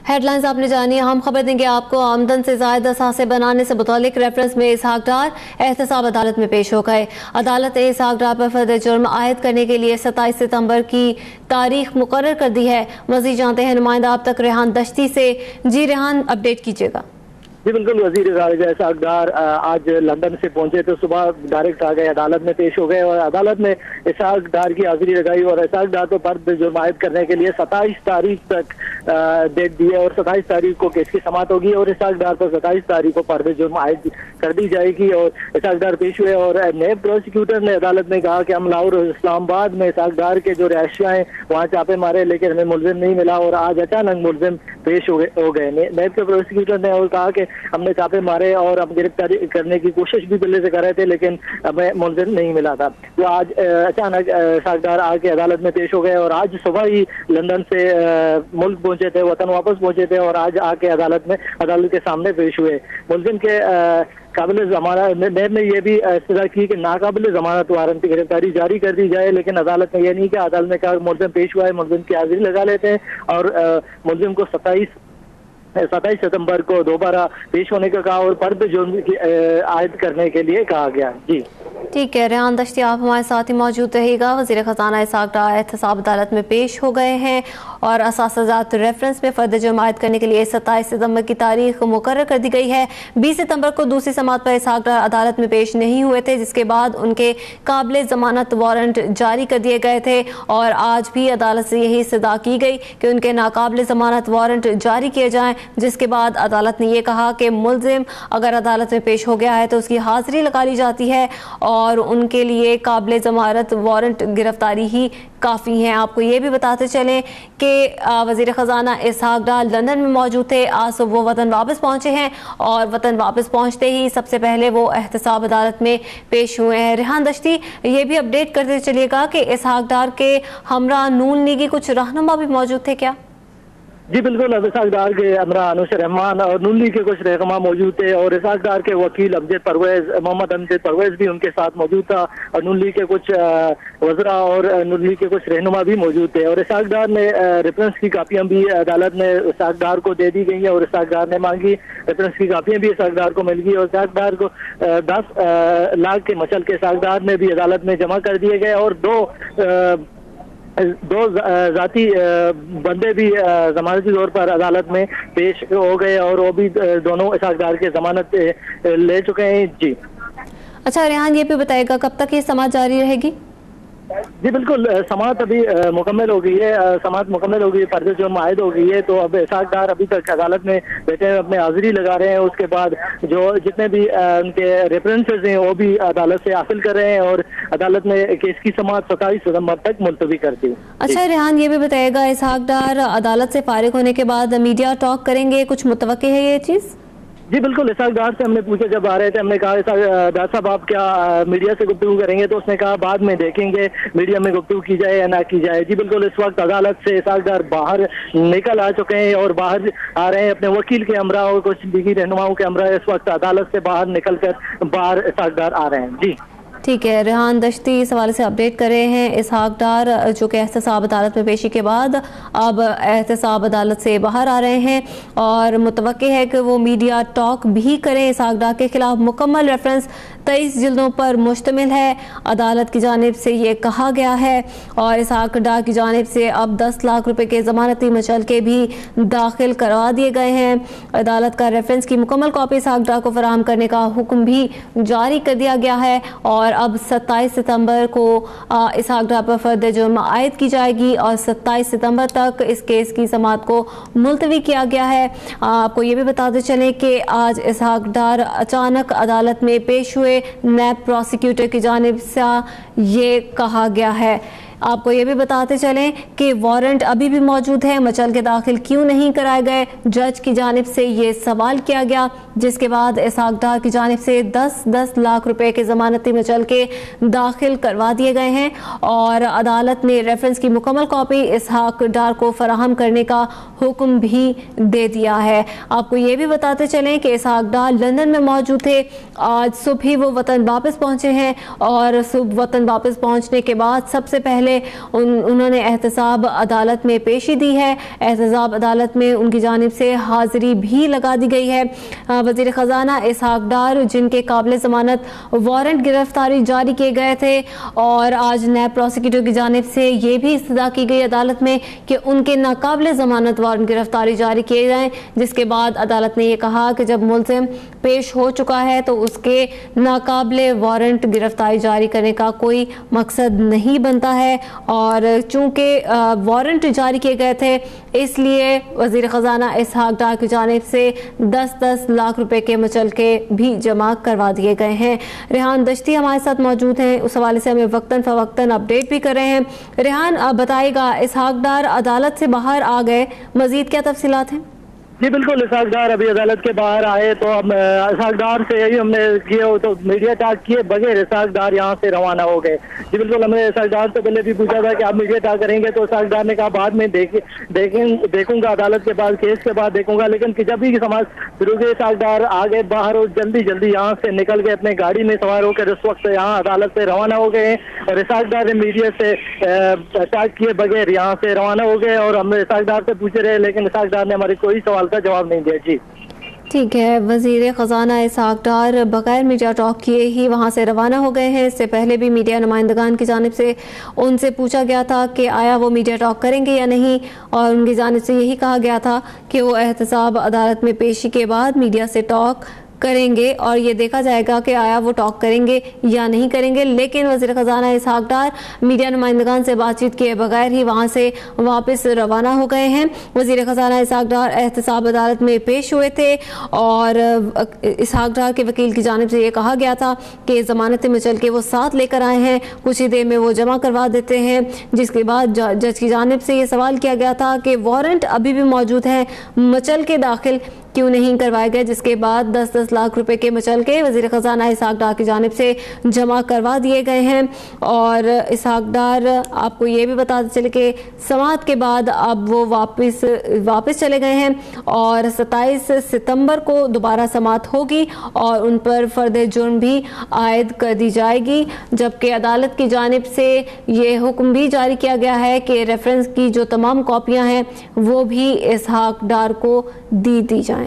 Headlines आपने जानी। हम खबर देंगे आपको। आमदन से ज़ायद असासे बनाने से मुतालिक रेफरेंस में इसहाक डार एहतसाब अदालत में पेश हो गए। अदालत ने इसहाक डार पर फर्द जुर्म आयद करने के लिए 27 सितंबर की तारीख मुकर्रर कर दी है। मज़ीद जानते हैं नुमाइंदा आप तक रेहान दश्ती से। जी रेहान, अपडेट कीजिएगा। जी बिल्कुल, वजीर खारिजा इसहाक डार आज लंदन से पहुंचे तो सुबह डायरेक्ट आ गए, अदालत में पेश हो गए और अदालत में इसहाक डार की हाजिरी लगाई और इसहाक डार को फर्द जुर्म आयद करने के लिए 27 तारीख तक डेट दी है और 27 तारीख को केस की समाअत होगी और इसहाक डार पर 27 तारीख को फर्द जुर्म आयद कर दी जाएगी। और इसहाक डार पेश हुए और नायब प्रोसिक्यूटर ने अदालत में कहा कि हम लाहौर और इस्लामाबाद में इसहाक डार के जो रहायशियाँ हैं वहाँ छापे मारे लेकिन हमें मुलजिम नहीं मिला और आज अचानक मुलजिम पेश हो गए। नायब के प्रोसिक्यूटर ने और कहा कि हमने छापे मारे और हम गिरफ्तारी करने की कोशिश भी पहले से कर रहे थे लेकिन हमें मुलजिम नहीं मिला था। तो आज अचानक इसहाक डार आके अदालत में पेश हो गए और आज सुबह ही लंदन से मुल्क पहुंचे थे, वतन वापस पहुंचे थे और आज आके अदालत के सामने पेश हुए। मुलजिम के काबिल जमानत नैब ने यह भी इस्तदा की कि नाकाबिल जमानत वारंट की गिरफ्तारी जारी कर दी जाए लेकिन अदालत ने यह नहीं किया। अदालत ने कहा मुलजिम पेश हुआ है, मुलजिम की हाजिरी लगा लेते हैं और मुलजिम को 27 सितंबर को दोबारा पेश होने का कहा और फर्द जुर्म की आयद करने के लिए कहा गया। जी ठीक है रेहान दश्ती, आप हमारे साथ ही मौजूद रहिएगा। वज़ीर ख़ज़ाना इसहाक डार एहतसाब अदालत में पेश हो गए हैं और असासाजात रेफरेंस में फर्द जुर्म आयद करने के लिए 27 सितंबर की तारीख मुकर्रर कर दी गई है। 20 सितंबर को दूसरी समाअत पर इसहाक डार अदालत में पेश नहीं हुए थे जिसके बाद उनके काबिल ज़मानत वारंट जारी कर दिए गए थे और आज भी अदालत से यही इस्तदा की गई कि उनके नाकाबिल ज़मानत वारंट जारी किए जाएँ, जिसके बाद अदालत ने यह कहा कि मुलजिम अगर अदालत में पेश हो गया है तो उसकी हाजिरी लगा ली जाती है और उनके लिए काबिल ज़मानत वारंट गिरफ्तारी ही काफ़ी है। आपको ये भी बताते चलें कि वज़ीर ख़ज़ाना इसहाक डार लंदन में मौजूद थे। आज सुबह वो वतन वापस पहुँचे हैं और वतन वापस पहुँचते ही सबसे पहले वो एहतसाब अदालत में पेश हुए हैं। रेहान दश्ती, ये भी अपडेट करते चलिएगा कि इसहाक डार के हमरा नून लीगी कुछ रहनुमा भी मौजूद थे क्या? जी बिल्कुल, इसहाक डार के हमरा अनुशर रहमान और नून लीग के कुछ रहनुमा मौजूद थे और इसहाक डार के वकील मोहम्मद अमजद परवेज भी उनके साथ मौजूद था और नून लीग के कुछ वज़रा और नून लीग के कुछ रहनुमा भी मौजूद थे और इसहाक डार ने रेफरेंस की कापियां भी अदालत में इसहाक डार को दे दी गई हैं और इसहाक डार ने मांगी। रेफरेंस की कापियां भी इसहाक डार को मिल गई और इसहाक डार को 10 लाख के मचल के इसहाक डार में भी अदालत में जमा कर दिए गए और दो जाती बंदे भी जमानती तौर पर अदालत में पेश हो गए और वो भी दोनों इसहाक डार के जमानत ले चुके हैं। जी अच्छा रेहान, ये भी बताएगा कब तक ये समाअत जारी रहेगी? जी बिल्कुल, समाअत अभी मुकम्मल हो गई है, समाअत मुकम्मल हो गई है, फर्द जुर्म आयद हो गई है। तो अब इसहाक डार अभी तक अदालत में बैठे हैं, अपने हाजिरी लगा रहे हैं। उसके बाद जो जितने भी उनके रेफरेंसेस हैं वो भी अदालत से हासिल कर रहे हैं और अदालत ने केस की समाअत 27 सितंबर तक मुलतवी कर दी। अच्छा रेहान, ये भी बताएगा इसहाक डार अदालत से फारिग होने के बाद मीडिया टॉक करेंगे, कुछ मुतवक्के है ये चीज़? जी बिल्कुल, इसहाक डार से हमने पूछा, जब आ रहे थे हमने कहा डार साहब आप क्या मीडिया से गुफ्तगू करेंगे, तो उसने कहा बाद में देखेंगे मीडिया में गुफ्तगू की जाए या ना की जाए। जी बिल्कुल, इस वक्त अदालत से इसहाक डार बाहर निकल आ चुके हैं और बाहर आ रहे हैं अपने वकील के हमरा और कुछ लीगी रहनुमाओं के हमरा। इस वक्त अदालत से बाहर निकल कर बाहर इसहाक डार आ रहे हैं। जी ठीक है, रेहान दश्ती इस हवाले से अपडेट कर रहे हैं। इसहाक डार जो कि एहतसाब अदालत में पेशी के बाद अब एहतसाब अदालत से बाहर आ रहे हैं और मुतवक्के है कि वो मीडिया टॉक भी करें। इसहाक डार के खिलाफ मुकम्मल रेफरेंस 23 जिल्दों पर मुश्तमिल है, अदालत की जानिब से ये कहा गया है और इसहाक डार की जानिब से अब 10 लाख रुपए के ज़मानती मचल के भी दाखिल करवा दिए गए हैं। अदालत का रेफरेंस की मुकम्मल कॉपी इसहाक डार को फराहम करने का हुक्म भी जारी कर दिया गया है और अब 27 सितंबर को इसहाक डार पर फर्द जुर्म आयद की जाएगी और 27 सितंबर तक इस केस की समाअत को मुलतवी किया गया है। आपको ये भी बताते चलें कि आज इसहाक डार अचानक अदालत में पेश हुए। नायब प्रोसिक्यूटर की जानिब से ये कहा गया है। आपको ये भी बताते चलें कि वारंट अभी भी मौजूद है, मचल के दाखिल क्यों नहीं कराए गए, जज की जानिब से ये सवाल किया गया, जिसके बाद इसहाक डार की जानिब से 10-10 लाख रुपए के ज़मानती मचल के दाखिल करवा दिए गए हैं और अदालत ने रेफरेंस की मुकम्मल कॉपी इसहाक डार को फराहम करने का हुक्म भी दे दिया है। आपको ये भी बताते चलें कि इसहाक डार लंदन में मौजूद थे, आज सुबह ही वो वतन वापस पहुँचे हैं और सुबह वतन वापस पहुँचने के बाद सबसे पहले पहले उन्होंने एहतसाब अदालत में पेशी दी है। एहतसाब अदालत में उनकी जानिब से हाजिरी भी लगा दी गई है। वज़ीर ख़जाना इसहाक डार, जिनके काबिल ज़मानत वारंट गिरफ्तारी जारी किए गए थे, और आज नैब प्रोसिक्यूटर की जानिब से ये भी इस्तदा की गई अदालत में कि उनके नाकाबिल ज़मानत वारंट गिरफ्तारी जारी किए जाएँ, जिसके बाद अदालत ने यह कहा कि जब मुल्ज़िम पेश हो चुका है तो उसके नाकाबिल वारंट गिरफ्तारी जारी करने का कोई मकसद नहीं बनता है। और चूँकि वारंट जारी किए गए थे, इसलिए वज़ीर ख़जाना इसहाक डार की जानिब से 10-10 लाख रुपए के मुचलके भी जमा करवा दिए गए हैं। रेहान दश्ती हमारे साथ मौजूद हैं, उस हवाले से हमें वक्तन फ़वक्तन अपडेट भी कर रहे हैं। रेहान, आप बताइएगा, इसहाक डार अदालत से बाहर आ गए, मज़ीद क्या तफसीलात हैं? जी बिल्कुल, इसहाक डार अभी अदालत के बाहर आए तो अब इसहाक डार से यही हमने किया तो मीडिया टॉक किए बगैर इसहाक डार यहाँ से रवाना हो गए। जी बिल्कुल, हमने इसहाक डार से पहले भी पूछा था कि आप मीडिया टॉक करेंगे, तो इसहाक डार ने कहा बाद में देखूंगा, अदालत के बाद, केस के बाद देखूंगा। लेकिन कि जब भी समाज शुरू के इसहाक डार आ गए बाहर और जल्दी यहाँ से निकल गए, अपने गाड़ी में सवार होकर इस वक्त यहाँ अदालत से रवाना हो गए और इसहाक डार ने मीडिया से टॉक किए बगैर यहाँ से रवाना हो गए। और हमने इसहाक डार से पूछे रहे, लेकिन इसहाक डार ने हमारे कोई सवाल का जवाब नहीं दिया। जी ठीक है, वज़ीर ख़जाना इसहाक डार बगैर मीडिया टॉक किए ही वहाँ से रवाना हो गए हैं। इससे पहले भी मीडिया नुमाइंदगान की जानिब से उनसे पूछा गया था कि आया वो मीडिया टॉक करेंगे या नहीं, और उनकी जानिब से यही कहा गया था कि वो एहतसाब अदालत में पेशी के बाद मीडिया से टॉक करेंगे और ये देखा जाएगा कि आया वो टॉक करेंगे या नहीं करेंगे। लेकिन वज़ीर ख़जाना इसहाक डार मीडिया नुमाइंदगान से बातचीत किए बगैर ही वहाँ से वापस रवाना हो गए हैं। वज़ीर ख़जाना इसहाक डार एहतसाब अदालत में पेश हुए थे और इसहाक डार के वकील की जानिब से ये कहा गया था कि ज़मानत मुचलके वो साथ लेकर आए हैं, कुछ ही देर में वो जमा करवा देते हैं। जिसके बाद जज की जानिब से ये सवाल किया गया था कि वारंट अभी भी मौजूद है, मुचलके दाखिल क्यों नहीं करवाए गए, जिसके बाद 10-10 लाख रुपए के मुचलके वज़ीर ख़जाना इसहाक डार की जानिब से जमा करवा दिए गए हैं। और इसहाक डार, आपको ये भी बताते चले कि समाअत के बाद अब वो वापस चले गए हैं और 27 सितंबर को दोबारा समाअत होगी और उन पर फ़र्द जुर्म भी आयद कर दी जाएगी। जबकि अदालत की जानिब से ये हुक्म भी जारी किया गया है कि रेफरेंस की जो तमाम कॉपियाँ हैं वो भी इसहाक डार को दी जाएं।